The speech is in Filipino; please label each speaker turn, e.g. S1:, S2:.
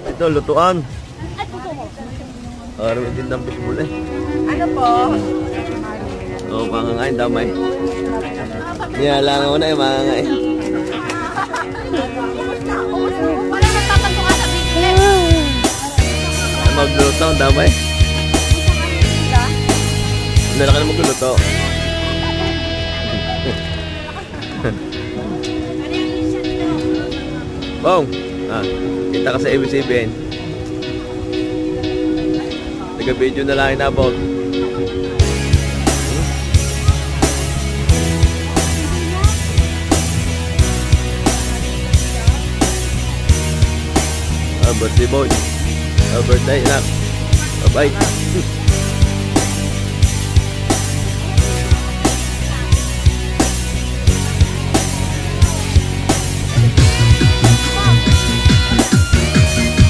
S1: Ito, lutuan. Araw din ng bisbol eh.
S2: Ano po?
S1: Oo, mangangain, damay. Niyalangan ko na yung mangangain.
S2: Parang nagpapantunga sa business.
S1: Magluluto, damay. Hindi na ka na magluluto. Bong! Kita ka sa ABS-CBN. Taga-video na lang inabot. Birthday boy. Birthday na. Bye-bye.